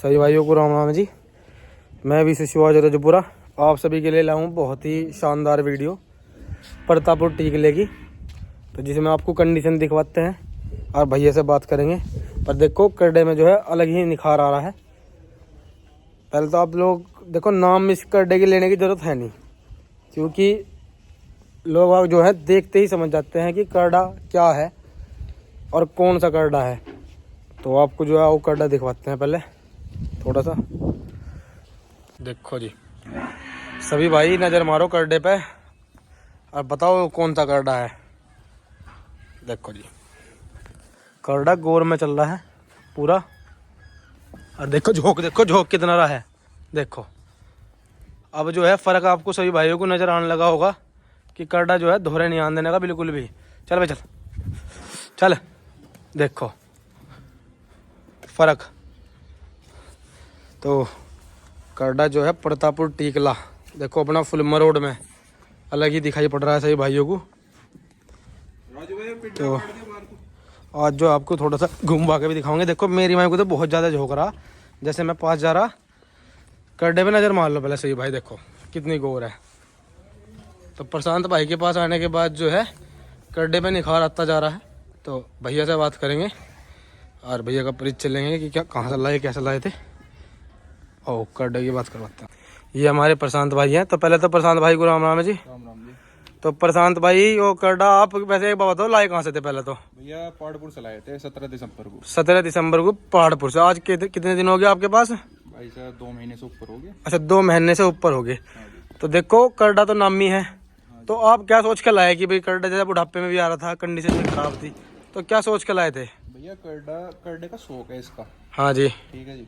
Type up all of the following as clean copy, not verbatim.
सभी भाइयों को राम राम जी। मैं भी शिवाजी रजपुरा आप सभी के लिए लाऊं बहुत ही शानदार वीडियो प्रतापपुर टी किले की, तो जिसमें आपको कंडीशन दिखवाते हैं और भैया से बात करेंगे। पर देखो करडे में जो है अलग ही निखार आ रहा है। पहले तो आप लोग देखो, नाम इस करडे की लेने की ज़रूरत है नहीं, क्योंकि लोग जो है देखते ही समझ जाते हैं कि करडा क्या है और कौन सा करडा है। तो आपको जो है वो करडा दिखवाते हैं। पहले थोड़ा सा देखो जी, सभी भाई नज़र मारो करडे पे और बताओ कौन सा करडा है। देखो जी, करडा गोर में चल रहा है पूरा। और देखो झोंक कितना रहा है। देखो अब जो है फ़र्क आपको सभी भाइयों को नज़र आने लगा होगा कि करडा जो है धोरे नहीं आने देने का बिल्कुल भी। चल भाई चल देखो फ़र्क। तो करडा जो है प्रतापपुर टी किला देखो अपना फुलमा रोड में अलग ही दिखाई पड़ रहा है सभी भाइयों को। तो आज जो आपको थोड़ा सा घुमा के भी दिखाऊंगे। देखो मेरी माँ को तो बहुत ज़्यादा झोंक रहा, जैसे मैं पास जा रहा। करडे पे नज़र मार लो पहले सही भाई, देखो कितनी गोर है। तो प्रशांत भाई के पास आने के बाद जो है करडे पे निखार आता जा रहा है। तो भैया से बात करेंगे और भैया का परिचय लेंगे कि क्या कहाँ से लाए, कैसे लाए थे। ओ करडे की बात करवाते हैं। ये हमारे प्रशांत भाई हैं। तो पहले तो प्रशांत भाई को राम राम जी। राम राम जी। तो प्रशांत भाई वो करडा आप वैसे एक बात बताओ, लाए कहाँ से थे? पहले तो भैया पहाड़पुर से लाए थे 17 दिसंबर को। 17 दिसंबर को पहाड़पुर से। आज कितने दिन हो गए आपके पास? भाई साहब 2 महीने से ऊपर हो गए। अच्छा 2 महीने से ऊपर हो गए। तो देखो करडा तो नामी है। तो आप क्या सोच के लाए कि भाई करडा जैसे बुढ़ापे में भी आ रहा था, कंडीशन भी खराब थी, तो क्या सोच के लाए थे? भैया करडे का शौक है इसका। हाँ जी ठीक है जी।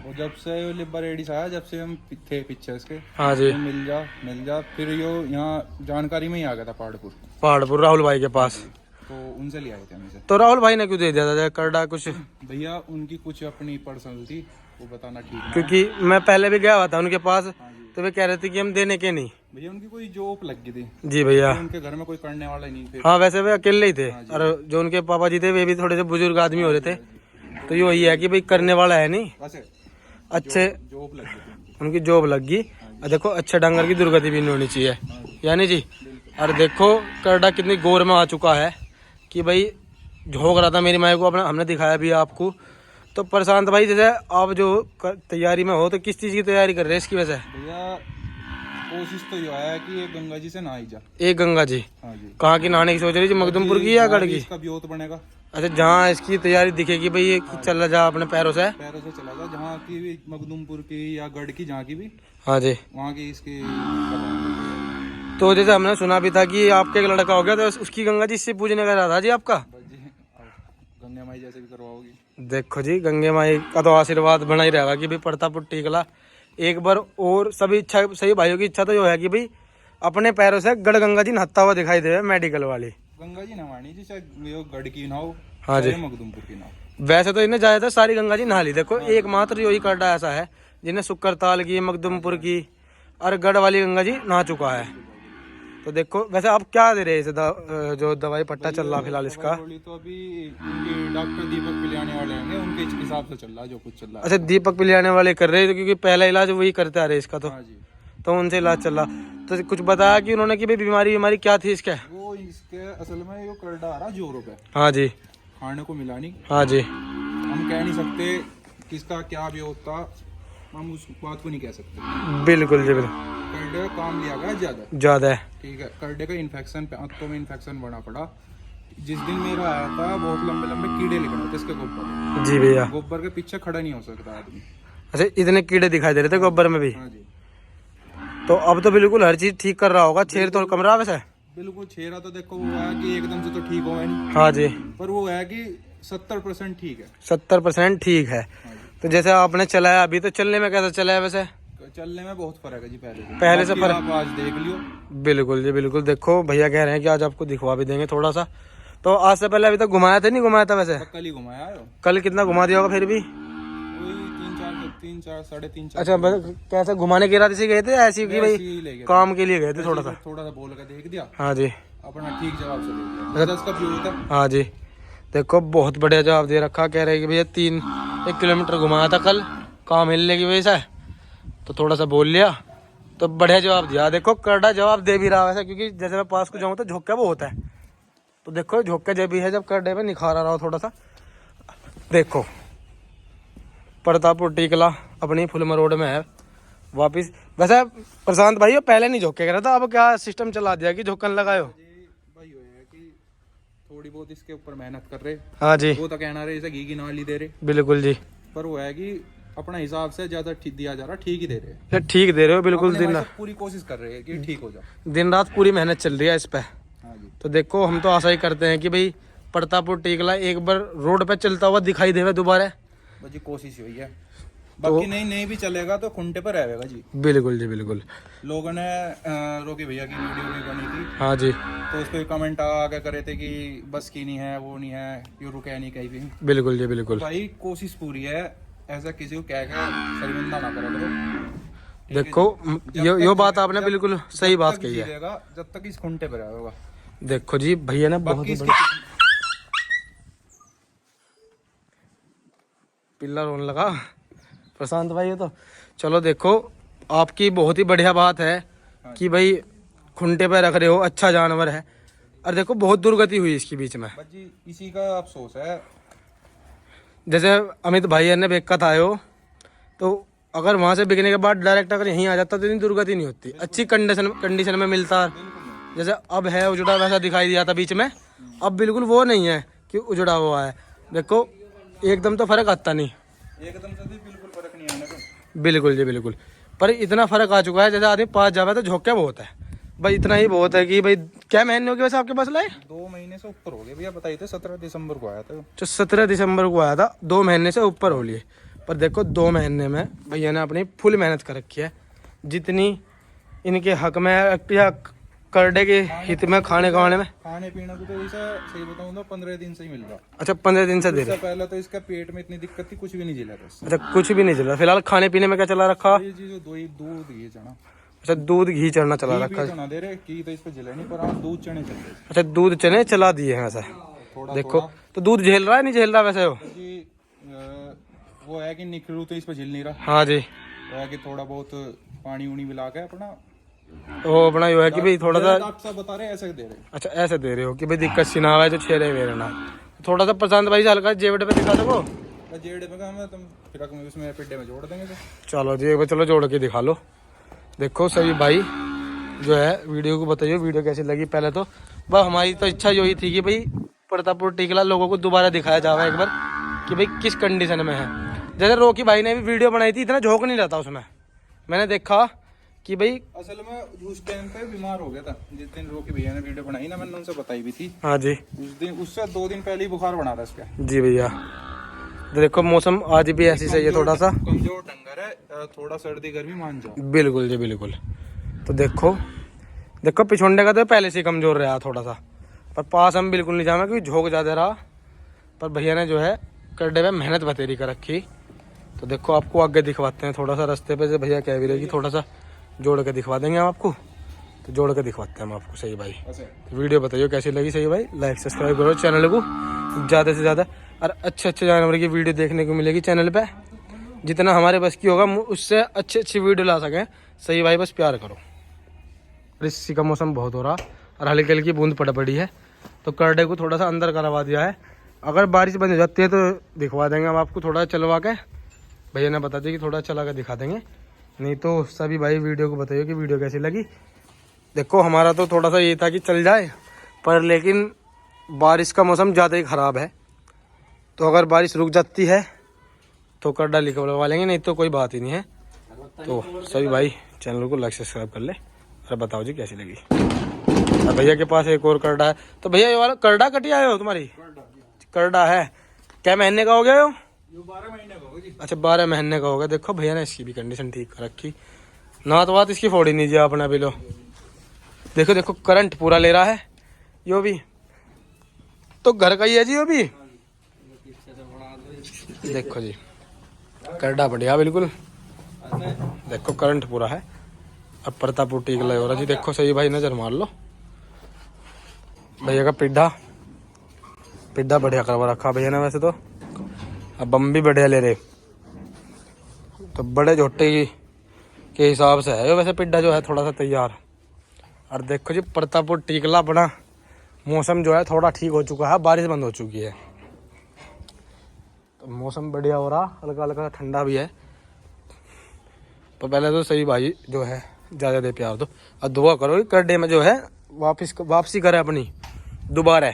और जब से लिबर एडिस आया, जब से हम थे पीछे इसके, हाँ जी, तो मिल जा फिर यो यहाँ जानकारी में ही आ गया था पहाड़पुर राहुल भाई के पास। तो उनसे ले आए थे हमसे। तो राहुल भाई ने क्यों दे दिया था करडा? कुछ भैया उनकी कुछ अपनी पर्सनल थी, वो बताना ठीक है। क्योंकि मैं पहले भी गया हुआ था उनके पास, तो वे कह रहे थे कि हम देने के नहीं। भैया उनकी कोई जॉब लग गई थी। जी भैया, उनके घर में कोई करने वाला नहीं थे। हाँ वैसे वे अकेले ही थे। और जो उनके पापा जी थे वे भी थोड़े से बुजुर्ग आदमी हो रहे थे। तो ये वही है कि भाई करने वाला है नहीं, अच्छे जॉब लग गई, उनकी जॉब लग गई। और देखो अच्छे डंगर की दुर्गति भी नहीं होनी चाहिए, यानी जी। और देखो करडा कितनी गोर में आ चुका है कि भाई झोंक रहा था मेरी माँ को। अपना हमने दिखाया भी आपको। तो प्रशांत भाई जैसे आप जो तैयारी में हो, तो किस चीज़ की तैयारी कर रहे हैं इसकी वजह? भैया कोशिश तो ये है कि एक गंगा जी से नहाई जा। एक गंगा जी? हाँ जी। कहाँ की नहाने की सोच रही थी, मखदुमपुर की या गढ़ की? इसका ब्योत बनेगा। अच्छा, जहाँ इसकी तैयारी दिखेगी भाई ये चला जा अपने पैरों से चला जा, जहाँ की भी मखदुमपुर की या गढ़ की, जहाँ की भी। हाँ जी, वहाँ की इसकी। तो जैसे हमने सुना भी था कि आपके एक लड़का हो गया, तो उसकी गंगा जी से पूजने का इरादा जी आपका? गंगा माई जैसे भी करवाओगी। देखो जी, गंगे माई का तो आशीर्वाद बना ही रहेगा कि भाई प्रतापपुर टी किला एक बार और। सभी इच्छा, सही भाइयों की इच्छा तो जो है कि भाई अपने पैरों से गढ़ गंगा जी नहाता हुआ दिखाई दे, मेडिकल वाली गंगा जी नहानी जी, चाहे गढ़ की नहाओ, हाँ जी, मखदुमपुर की नहाओ। वैसे तो इन्हें ज्यादातर सारी गंगा जी नहा ली। देखो एकमात्र यही करडा ऐसा है जिन्हें सुक्करताल की, मखदुमपुर की और गढ़ वाली गंगा जी नहा चुका है। तो देखो वैसे आप क्या दे रहे हैं जो दवाई पट्टा चल रहा फिलहाल इसका? तो अभी डॉक्टर दीपक पिलियाने वाले हैं, उनके हिसाब से चल रहा है जो कुछ चल रहा है। अच्छा दीपक पिलियाने वाले कर रहे हैं, क्योंकि पहला इलाज वही करते आ रहे इसका। तो हाँ जी, तो उनसे इलाज चल रहा। तो कुछ बताया कि उन्होंने कि भाई बीमारी क्या थी इसके? वो इसके असल में ये करडा आ रहा जोरों पे। हाँ जी, खाने को मिला नहीं। हाँ जी, हम कह नहीं सकते किसका क्या भी होता, हम उस बात को नहीं कह सकते। बिल्कुल जी बिल्कुल। करडे का काम लिया गया ज्यादा है। ठीक है। करडे का इन्फेक्शन पे आंतों में इन्फेक्शन बढ़ा पड़ा। जिस दिन मेरा आया था बहुत लंबे लंबे कीड़े निकल रहे थे इसके गोबर। जी भैया, गोबर के पीछे खड़ा नहीं हो सकता आदमी। अच्छा इतने कीड़े दिखाई दे रहे थे गोबर में भी? हाँ जी। तो अब तो बिल्कुल हर चीज ठीक कर रहा होगा। छेर तो कम रहा वैसे? बिल्कुल छेरा तो देखो वो है कि एकदम से तो ठीक हो नहीं। हाँ जी, पर वो है कि 70% ठीक है। 70% ठीक है। तो जैसे आपने चलाया अभी, तो चलने में कैसा चला है वैसे? चलने में बहुत फर्क है जी पहले से फर्क। आप आज देख लियो। बिल्कुल जी बिल्कुल। देखो भैया कह रहे हैं कि आज आपको दिखवा भी देंगे थोड़ा सा। तो आज से पहले अभी तक घुमाया था नहीं घुमाया था वैसे? कल ही घुमाया है। कल कितना घुमा दिया होगा फिर भी? 3-4 साढ़े 3-4। अच्छा कैसे घुमाने के इरादे से गए थे, ऐसी कि भाई काम के लिए गए थे? थोड़ा सा बोल के देख दिया। हाँ जी, अपना ठीक जवाब से दे दिया। इसका व्यू होता। हाँ जी, देखो बहुत बढ़िया जवाब दे रखा। कह रहे हैं कि भैया 1 किलोमीटर घुमाया था कल काम हिलने की वजह से, तो थोड़ा सा बोल लिया तो बढ़िया जवाब दिया। देखो करड़ा जवाब दे भी रहा है वैसे, क्योंकि जैसे मैं पास को जाऊँ तो झोंका वो होता है, तो देखो झोंका जब भी है जब करड़े में निखार आ रहा हो थोड़ा सा। देखो प्रतापपुर टीकला अपनी फुलमा रोड में है वापिस। वैसे प्रशांत भाई वो पहले नहीं झोंके करा था, अब क्या सिस्टम चला दिया कि झोंकन लगायो? भाई वो है कि थोड़ी बहुत इसके ऊपर मेहनत कर रहे। हाँ जी वो तो कहना रहे इसे घी की नाली दे रहे, बिल्कुल जी, पर वो है कि अपना हिसाब से ज्यादा दिया जा रहा, ठीक ही दे रहे। ये ठीक दे रहे हो बिल्कुल। अपने दिन भाई साहब पूरी कोशिश कर रहे हैं कि ठीक हो जाए। दिन रात पूरी मेहनत चल रही है इस पे। हाँ जी। तो देखो हम तो आशा ही करते हैं कि भाई प्रतापपुर टीकला एक बार रोड पे चलता हुआ दिखाई देवे दोबारा। बस जी कोशिश हुई है, बाकी नहीं भी चलेगा तो खुंटे पर रहेगा जी। बिल्कुल जी बिल्कुल। लोगों ने रोकी भैया की वीडियो भी बनी थी, हाँ जी तो उस पर कमेंट आगे करे थे कि बस की नहीं है, वो नहीं है, ये रुके नहीं कहीं भी। बिल्कुल जी बिल्कुल। भाई कोशिश पूरी है, ऐसा किसी को कह के शर्मिंदा ना करो करो। देखो यो बात आपने बिल्कुल सही बात कही है। जब तक इस खुंटे पर रहेगा। देखो जी भैया ने बहुत ही पिल्ला रोने लगा प्रशांत भाई। ये तो चलो देखो आपकी बहुत ही बढ़िया बात है कि भाई खुंटे पे रख रहे हो, अच्छा जानवर है। और देखो बहुत दुर्गति हुई इसके बीच में, बस जी इसी का अफसोस है। जैसे अमित भाई ने बेका था हो, तो अगर वहां से बिकने के बाद डायरेक्ट अगर यहीं आ जाता तो इतनी दुर्गति नहीं होती, अच्छी कंडीशन में मिलता। जैसे अब है उजड़ा वैसा दिखाई दिया था बीच में, अब बिल्कुल वो नहीं है कि उजड़ा हुआ है। देखो एकदम तो फर्क आता नहीं, एकदम से भी बिल्कुल फर्क नहीं आने का। बिल्कुल जी बिल्कुल, पर इतना फर्क आ चुका है जैसे आदमी पास जावे तो झोंका बहुत है भाई। इतना ही बहुत है कि भाई क्या महीने हो गए वैसे आपके पास लाए? 2 महीने से ऊपर हो गए भैया, बताइए थे 17 दिसंबर को आया था। जो 17 दिसंबर को आया था, 2 महीने से ऊपर हो लिए। पर देखो 2 महीने में भैया ने अपनी फुल मेहनत कर रखी है, जितनी इनके हक में या करडे के हित में खाने में। खाने पीने को तो ऐसा सही बताऊं तो 15 दिन से ही मिल रहा। अच्छा 15 दिन से दे रहे? पहले तो इसका पेट में इतनी दिक्कत थी, कुछ भी नहीं जिला था। अच्छा कुछ भी नहीं चला फिलहाल। खाने पीने में क्या चला रखा? ये चीज दूध घी चना। अच्छा दूध घी चढ़ना चला रखा चना दे रहे की तो इस पे जिला नहीं, पर दूध चने चल रहे। अच्छा दूध चने चला दिए हैं ऐसा। देखो तो दूध झेल रहा है नहीं झेल रहा वैसे वो है कि निकलू तो इस पे झेल नहीं रहा। हाँ जी वो है कि थोड़ा बहुत पानी उनी मिला के अपना वो अपना यो है कि भाई थोड़ा सा डॉक्टर साहब बता रहे ऐसे दे रहे। अच्छा ऐसे दे रहे हो कि भाई दिक्कत सी ना आवे जो छेड़े वेरे ना। थोड़ा सा प्रशांत भाई से हल्का जेवट पे दिखा दो। जेवट पे हम तुम फिर उसमें पिड्डे में जोड़ देंगे। चलो जी चलो जोड़ के दिखा लो। देखो सभी भाई जो है वीडियो को बताइए वीडियो कैसी लगी। पहले तो बस हमारी तो इच्छा यही थी कि भाई प्रतापपुर टीकला लोगों को दोबारा दिखाया जाए एक बार कि भाई किस कंडीशन में है। जैसे रोकी भाई ने भी वीडियो बनाई थी, इतना झोंक नहीं रहता उसमें। मैंने देखा कि भाई असल में उस टाइम पे बीमार हो गया था जिस दिन रोकी भैया ने वीडियो बनाई ना, मैंने उनसे बताई भी थी। हाँ जी उस दिन उससे 2 दिन पहले ही बुखार बना था इसका। जी भैया तो देखो मौसम आज भी ऐसी सही है, थोड़ा सा कमजोर डंगर है, थोड़ा सर्दी गर्मी मान जाओ। बिल्कुल जी बिल्कुल। तो देखो पिछोंडे का तो पहले से कमजोर रहा थोड़ा सा, पर पास हम बिल्कुल नहीं जाना क्योंकि झोंक ज्यादा रहा। पर भैया ने जो है करडे में मेहनत बतेरी कर रखी। तो देखो आपको आगे दिखवाते हैं थोड़ा सा रास्ते पे से भैया कह भी रहेगी थोड़ा सा जोड़ के दिखवा देंगे हम आपको। तो जोड़ के दिखवाते हैं हम आपको सही भाई। तो वीडियो बताइए कैसी लगी सही भाई। लाइक सब्सक्राइब करो चैनल को ज़्यादा से ज़्यादा, और अच्छे जानवर की वीडियो देखने को मिलेगी चैनल पे। जितना हमारे बस की होगा उससे अच्छी वीडियो ला सकें सही भाई, बस प्यार करो। इसी का मौसम बहुत हो रहा और हल्की हल्की बूंद पड़ी है, तो करडे को थोड़ा सा अंदर करवा दिया है। अगर बारिश बंद हो जाती है तो दिखवा देंगे हम आपको थोड़ा चलवा के। भैया ने बता दिया कि थोड़ा चला कर दिखा देंगे। नहीं तो सभी भाई वीडियो को बताइए कि वीडियो कैसी लगी। देखो हमारा तो थोड़ा सा ये था कि चल जाए, पर लेकिन बारिश का मौसम ज़्यादा ही ख़राब है। तो अगर बारिश रुक जाती है तो करडा लिखवा लेंगे, नहीं तो कोई बात ही नहीं है। तो सभी भाई चैनल को लाइक सब्सक्राइब कर ले और बताओ जी कैसी लगी। और भैया के पास एक और करडा है। तो भैया ये वाला करडा कटी आए हो तुम्हारी? करडा है। क्या महीने का हो गया हो? 12 महीने का होगा जी। अच्छा 12 महीने का होगा। देखो भैया ने इसकी भी कंडीशन ठीक कर रखी ना, तो बात इसकी फोड़ी नहीं जी अपना भी लो। देखो करंट पूरा ले रहा है यो भी, तो घर का ही है जी यो भी। देखो जी करडा बढ़िया बिल्कुल। देखो करंट पूरा है। अब प्रतापपुर टीकला हो रहा जी। देखो सही भाई नजर मार लो। भैया का पिड्डा बढ़िया करवा रखा भैया ने वैसे तो। अब बम भी बढ़िया ले रहे। तो बड़े झोटे के हिसाब से है वैसे पिड्डा जो है थोड़ा सा तैयार। और देखो जी प्रतापपुर टीकला बना मौसम जो है थोड़ा ठीक हो चुका है, बारिश बंद हो चुकी है तो मौसम बढ़िया हो रहा, हल्का हल्का ठंडा भी है। तो पहले तो सही भाई जो है ज़्यादा दे प्यार दो और दुआ करो कि कर्डे में जो है वापसी करे अपनी दोबारा।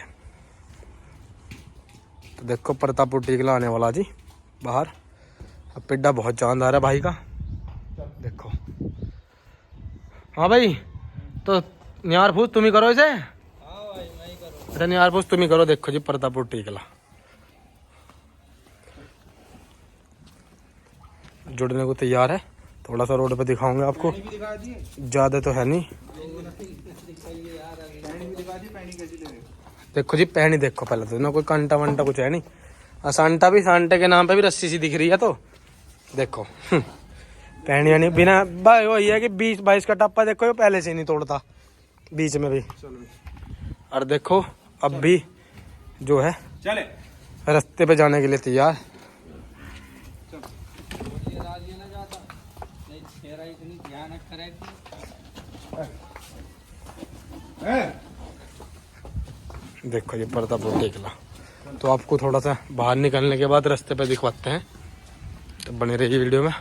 तो देखो प्रतापपुर टीकला आने वाला जी बाहर। अब पिड्डा बहुत शानदार है भाई का, देखो। हाँ भाई तो निहार फूस तुम ही करो इसे। अच्छा निहार फूस तुम ही करो। देखो जी प्रतापपुर टीकला जुड़ने को तैयार है। थोड़ा सा रोड पे दिखाऊंगा आपको, ज़्यादा तो है नहीं। देखो जी पैनी देखो पहले तो ना कोई कंटा वंटा कुछ है नहीं। और सांटा भी, सांटे के नाम पे भी रस्सी सी दिख रही है। तो देखो पैनी नहीं बिना भाई वही है कि 20-22 का टप्पा देखो ये पहले से नहीं तोड़ता बीच में भी। और देखो अब भी जो है चले रास्ते पे जाने के लिए तैयार। देखो ये प्रतापपुर टीकला। तो आपको थोड़ा सा बाहर निकलने के बाद रास्ते पे दिखवाते हैं, तो बने रहिए वीडियो में।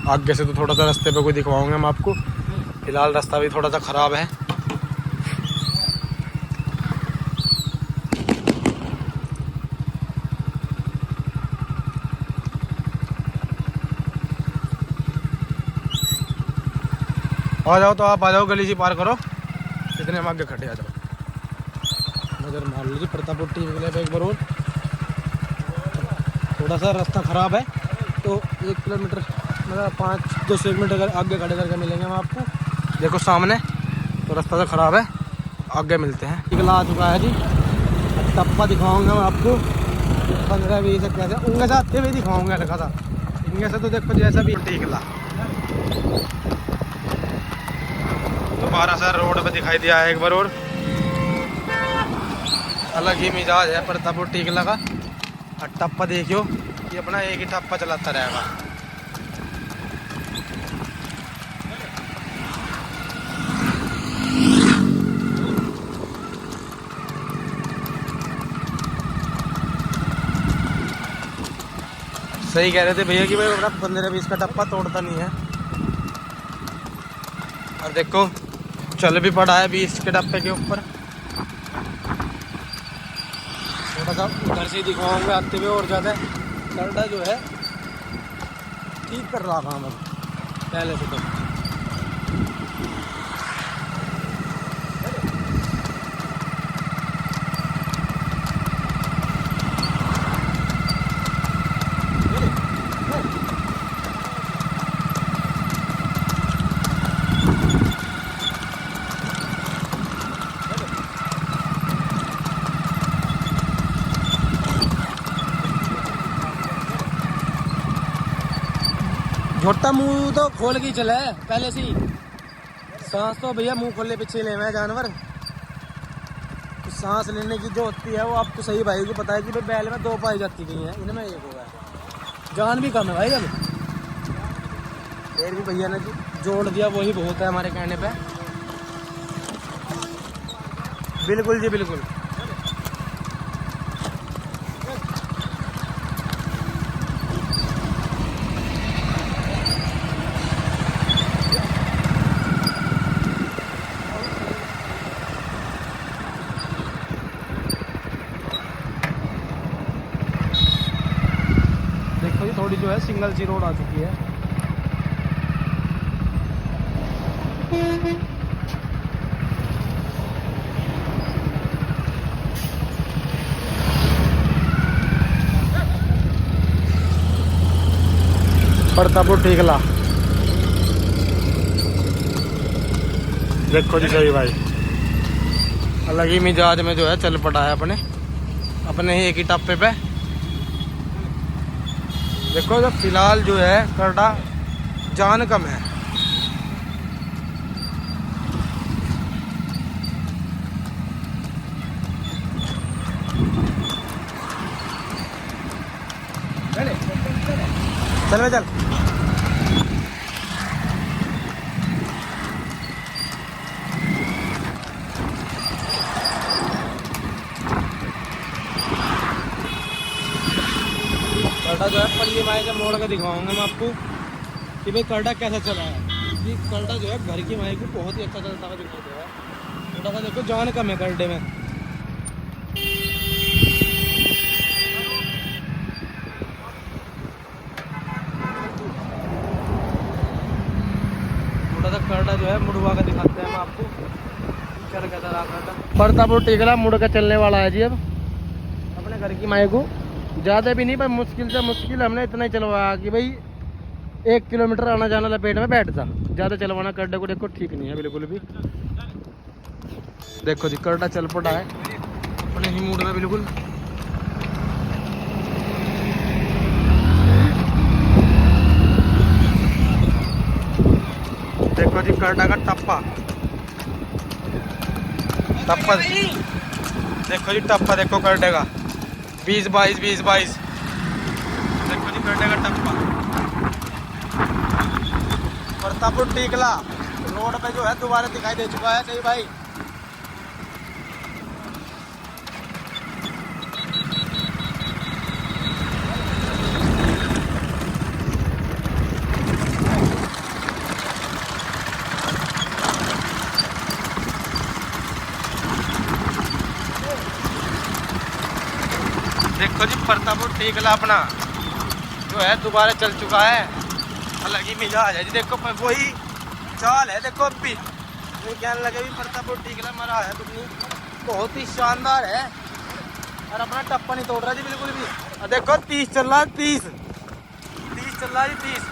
आगे से तो थोड़ा सा रास्ते पे कोई दिखवाऊंगा मैं आपको, फिलहाल रास्ता भी थोड़ा सा खराब है। आ जाओ तो आप आ जाओ, गली से पार करो, इतने हम आगे खड़े आ जाओ। नजर मार लीजिए प्रतापपुर टीकले पे एक बार और। थोड़ा सा रास्ता ख़राब है तो 1 किलोमीटर मतलब 5-10 मिनट अगर आगे खड़े करके मिलेंगे हम आपको। देखो सामने तो रास्ता तो ख़राब है, आगे मिलते हैं। टीकला आ चुका है जी, टप्पा दिखाऊंगा मैं आपको 15-20 कैसे उनके साथ आते हुए दिखाऊंगा लगा था इनके से। तो देखो जैसा भी टीकला दोबारा सा रोड पे दिखाई दिया है एक बार और। अलग ही मिजाज है प्रतापपुर टीकला का। और टप्पा देखियो ये अपना एक ही टप्पा चलाता रहेगा। सही कह रहे थे भैया कि भाई अपना 15-20 का टप्पा तोड़ता नहीं है। और देखो चल भी पड़ा है 20 के टप्पे के ऊपर। थोड़ा सा उधर से दिखाऊंगा आते हुए और ज़्यादा कर्डा जो है ठीक कर रहा काम अब पहले से। तो झोटा मुंह तो खोल के ही चला है पहले से ही। सांस तो भैया मुंह खोले पीछे ले में जानवर। तो सांस लेने की जो होती है वो आपको सही भाई को पता है कि भाई बैल में 2 पाई जाती गई है, इनमें एक होगा। जान भी कम है भाई अब, फिर भी भैया ने जोड़ दिया वही बहुत है हमारे कहने पे। बिल्कुल जी बिल्कुल। देखो ये थोड़ी जो है सिंगल सी रोड आ चुकी है। प्रतापपुर टीकला देखो जी सही भाई, अलग ही मिजाज में जो है चल पड़ा है अपने ही एक ही टप्पे पे। देखो जब फिलहाल जो है कर्डा जान कम है। चल भाई चल। कर्डा जो है पल्ली माई का मोड़ के दिखवाऊंगा मैं आपको कि भाई कर्डा कैसा चला है। ये कर्डा जो है घर की माई को बहुत ही अच्छा चलता हुआ दिखाई दे रहा है। थोड़ा सा देखो जान कम है कर्डे में। थोड़ा सा कर्डा जो है मुड़वा के दिखाते हैं हम आपको चल कैसा रहा कर्डा। परतापुर टिकला मुड़ के चलने वाला है जी अब अपने घर की माई को। ज़्यादा भी नहीं पर मुश्किल से मुश्किल हमने इतना ही चलवाया कि भाई 1 किलोमीटर आना जाना लपेट में बैठ जा। ज़्यादा चलवाना कर्डे को देखो ठीक नहीं है बिल्कुल भी। देखो जी कर्डा चल पड़ा है अपने ही मूड में बिल्कुल। देखो जी कर्डा का टप्पा टप्पा देखो जी टप्पा देखो कर्डे का 20-22 20-22। देखो जी कर्डे का टप्पा। परतापुर टिकला रोड पे जो है दोबारा दिखाई दे चुका है। सही भाई देखो जी परतापुर टिकला अपना जो है दोबारा चल चुका है। अलग ही मिजाज है जी। देखो वही चाल है देखो अब भी कहने लगे भी परतापुर टिकला मरा है कितनी बहुत ही शानदार है। और अपना टप्पा नहीं तोड़ रहा जी बिल्कुल भी। और देखो 30 चल रहा है 30 चल रहा है जी 30।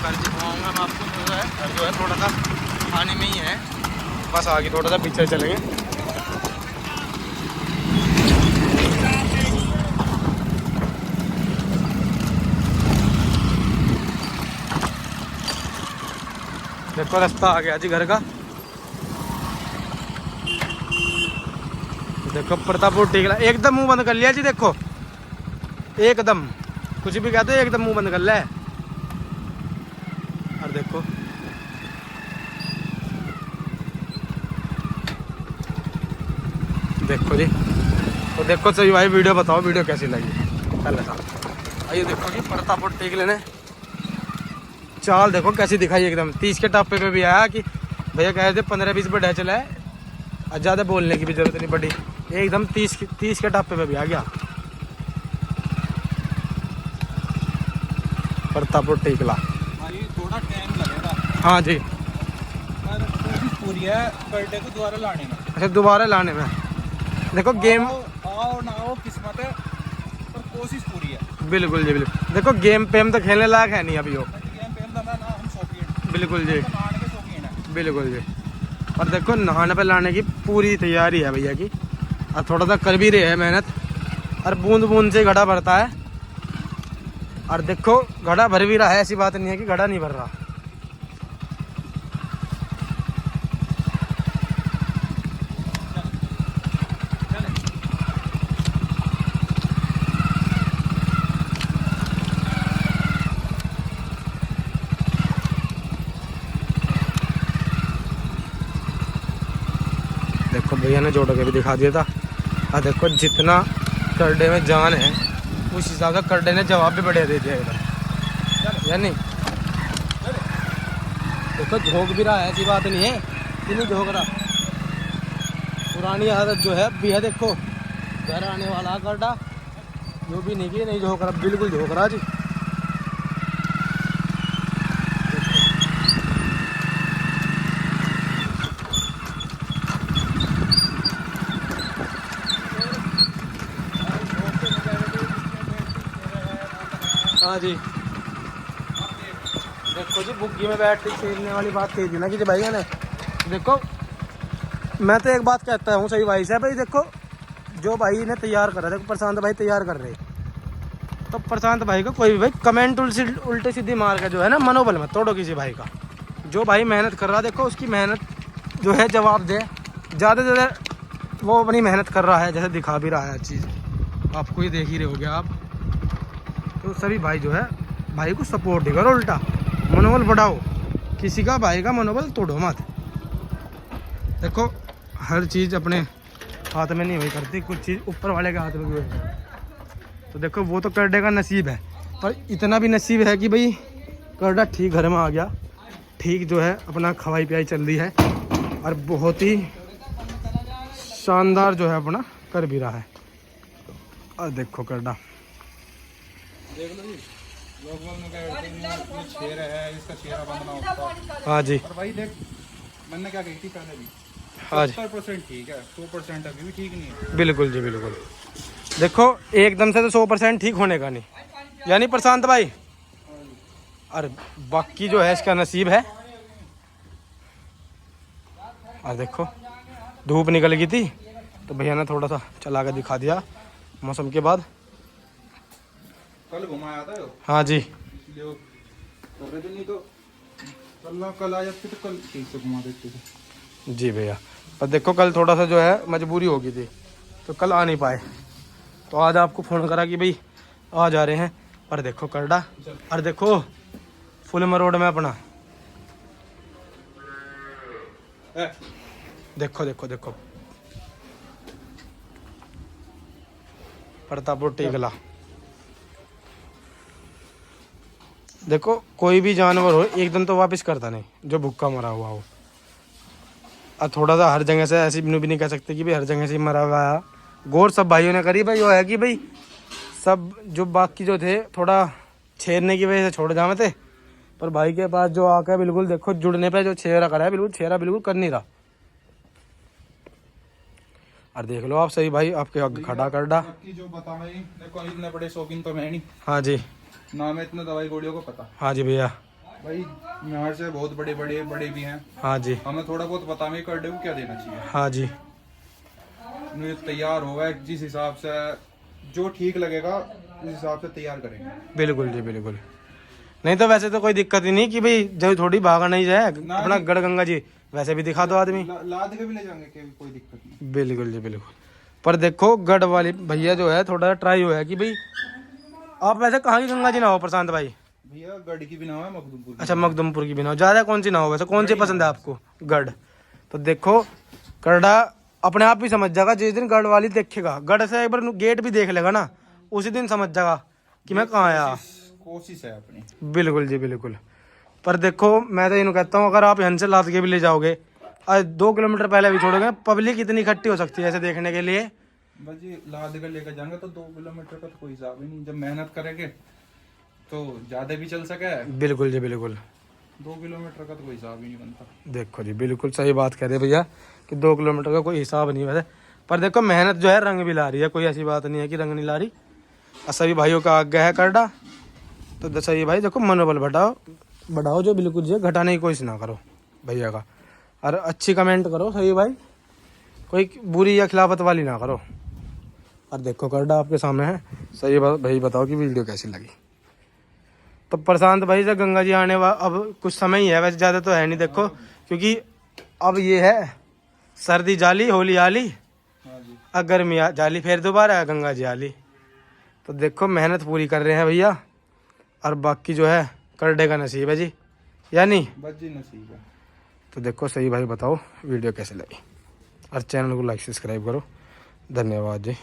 घर दिखवाऊंगा मैं आपको। जो है थोड़ा सा पानी में ही है बस आगे थोड़ा सा पीछे चलेंगे। देखो रास्ता आ गया जी घर का। देखो परतापुर टिकला एकदम मुंह बंद कर लिया जी। देखो एकदम कुछ भी कहते एकदम मुंह बंद कर ले। और देखो देखो जी तो देखो सही भाई वीडियो बताओ वीडियो कैसी लगी पहले साहब। आइए देखो जी परतापुर टिकले ने चाल देखो कैसी दिखाई एकदम 30 के टापे पे भी आया कि भैया कह रहे थे 15-20 पे चला है और ज़्यादा बोलने की भी जरूरत नहीं पड़ी। एकदम 30 के टापे पे भी आ गया परतापुर टिकला। थोड़ा टाइम लगेगा। हाँ जी पूरी है कर्डे को दोबारा लाने में। अच्छा दोबारा लाने में देखो गेम आओ ना आओ किस्मत है पर कोशिश पूरी है। बिल्कुल जी बिल्कुल। देखो गेम पे हम तो खेलने लायक है नहीं अभी हो। बिल्कुल जी बिल्कुल जी। और देखो नहाने पे लाने की पूरी तैयारी है भैया की। और थोड़ा सा कर भी रहे हैं मेहनत और बूंद बूंद से घड़ा भरता है। और देखो घड़ा भर भी रहा है ऐसी बात नहीं है कि घड़ा नहीं भर रहा। देखो भैया ने जोड़ के भी दिखा दिया था। और देखो जितना कर्डे में जान है उस हिसाब से कर्डे ने जवाब भी बढ़िया दे दिया एकदम या नहीं। देखो झोंक भी रहा है ऐसी बात नहीं है कि नहीं झोंक रहा। पुरानी आदत जो है भी है। देखो घर आने वाला कर्डा जो भी नहीं की नहीं झोंक रहा बिल्कुल झोंक रहा जी। हाँ जी देखो जी बुग्गी में बैठ के खेलने वाली बात कही थी ना कि भाई ने। देखो मैं तो एक बात कहता हूँ सही भाई साहब भाई देखो जो भाई ने तैयार करा, देखो प्रशांत भाई तैयार कर रहे, तो प्रशांत भाई को कोई भी भाई कमेंट उल्टे सीधी मार के जो है ना मनोबल मत तोड़ो किसी भाई का। जो भाई मेहनत कर रहा, देखो उसकी मेहनत जो है जवाब दे, ज़्यादा से ज़्यादा वो अपनी मेहनत कर रहा है, जैसे दिखा भी रहा है चीज़, आपको ही देख ही रहे होगे आप। तो सभी भाई जो है भाई को सपोर्ट ही करो, उल्टा मनोबल बढ़ाओ, किसी का भाई का मनोबल तोड़ो मत। देखो हर चीज़ अपने हाथ में नहीं हुई करती, कुछ चीज़ ऊपर वाले के हाथ में भी हुई। तो देखो वो तो करडे का नसीब है, पर इतना भी नसीब है कि भाई करडा ठीक घर में आ गया, ठीक जो है अपना खवाई पियाई चल रही है, और बहुत ही शानदार जो है अपना कर भी रहा है। और देखो करडा देख लो जी, लोग में कहते हैं ये शेर है, इसका चेहरा बनना होता है। हाँ जी, और भाई देख, मैंने क्या कही थी पहले भी, हाँ जी 70% ठीक है, 100% अभी भी ठीक नहीं है। बिल्कुल जी बिल्कुल। देखो एकदम से तो 100% ठीक होने का नहीं, यानी प्रशांत भाई, और बाकी जो है इसका नसीब है। और देखो धूप निकल गई थी तो भैया ने थोड़ा सा चला के दिखा दिया मौसम के बाद। कल घुमाया था यो, हाँ जी इसलिए वो कर रहे थे, नहीं तो कल आ जाते तो कल ठीक से घुमा देते थे। जी भैया, पर देखो कल थोड़ा सा जो है मजबूरी हो गई थी, तो कल आ नहीं पाए, तो आज आपको फ़ोन करा कि भाई आ जा रहे हैं। पर देखो करडा, और देखो फुलम रोड में अपना, देखो देखो देखो प्रतापपुर टीकला। देखो कोई भी जानवर हो एक दिन तो वापस करता नहीं, जो भूखा मरा हुआ हो। और थोड़ा सा हर जगह से ऐसी भी नहीं कह सकते कि भाई हर जगह से ही मरा हुआ है। गौर सब भाइयों ने करी भाई, वो है कि भाई सब जो बाकी जो थे थोड़ा छेड़ने की वजह से छोड़ जावे थे, पर भाई के पास जो आकर बिल्कुल देखो जुड़ने पे जो छेड़ा करा है, बिल्कुल छेड़ा बिल्कुल कर नहीं रहा। और देख लो आप सही भाई आपके आगे खड़ा करडा। बाकी जो बता भाई, देखो इतने बड़े शौकीन तो मैं नहीं, हाँ जी, ना मैं इतने दवाई गोलियों को पता। हाँ जी भैया, भाई यहाँ से बहुत बड़े भी हैं, हाँ जी, हमें थोड़ा बहुत पता नहीं कर को क्या देना चाहिए। हाँ जी तैयार होगा जिस हिसाब से जो ठीक लगेगा उस हिसाब से तैयार करेंगे। बिल्कुल जी बिल्कुल। नहीं तो वैसे तो कोई दिक्कत ही नहीं कि भाई जब थोड़ी भागा नहीं जाए अपना गढ़ गंगा जी, वैसे भी दिखा दो आदमी, लाद के भी ले जाएंगे, कोई दिक्कत नहीं। बिल्कुल जी बिल्कुल। पर देखो गढ़ वाली भैया जो है थोड़ा ट्राई हुआ है कि भाई आप वैसे कहाँ की गंगा जी ना हो प्रशांत भाई? भैया गढ़ की भी ना है, मखदूमपुर की। अच्छा मखदूमपुर की भी ना हो, ज़्यादा कौन सी ना हो वैसे, कौन सी पसंद है आपको? गढ़। तो देखो करडा अपने आप ही समझ जाएगा, जिस दिन गढ़ वाली देखेगा, गढ़ से एक बार गेट भी देख लेगा ना, उसी दिन समझ जाएगा कि मैं कहाँ आया। कोशिश है अपनी। बिल्कुल जी बिल्कुल। पर देखो मैं तो इन कहता हूँ अगर आप यहाँ से लाद के भी ले जाओगे और 2 किलोमीटर पहले भी छोड़ोगे, पब्लिक इतनी इकट्ठी हो सकती है ऐसे देखने के लिए। बस जी लाद कर लेकर जाएंगे तो 2 किलोमीटर का तो कोई हिसाब ही नहीं, जब मेहनत करेंगे तो ज्यादा भी चल सके। बिल्कुल जी बिल्कुल। 2 किलोमीटर का तो कोई हिसाब ही नहीं बनता। देखो जी बिल्कुल सही बात कह रहे भैया कि 2 किलोमीटर का कोई हिसाब नहीं वैसे, पर देखो मेहनत जो है रंग भी ला रही है, कोई ऐसी बात नहीं है कि रंग नहीं ला रही। और सभी भाइयों का आज्ञा है करडा, तो सही भाई देखो मनोबल बढ़ाओ जो बिल्कुल जो घटाने की कोशिश ना करो भैया का, और अच्छी कमेंट करो सही भाई, कोई बुरी या खिलाफत वाली ना करो। और देखो करडा आपके सामने है, सही भाई बताओ कि वीडियो कैसी लगी। तो प्रशांत भाई से गंगा जी आने अब कुछ समय ही है, वैसे ज़्यादा तो है नहीं देखो, क्योंकि अब ये है सर्दी जाली होली आली, और गर्मी जाली, फिर दोबारा गंगा जी आली। तो देखो मेहनत पूरी कर रहे हैं भैया, और बाकी जो है करडे का नसीब है जी, या नहीं? बस जी नसीब है। तो देखो सही भाई बताओ वीडियो कैसे लगी, और चैनल को लाइक सब्सक्राइब करो। धन्यवाद जी।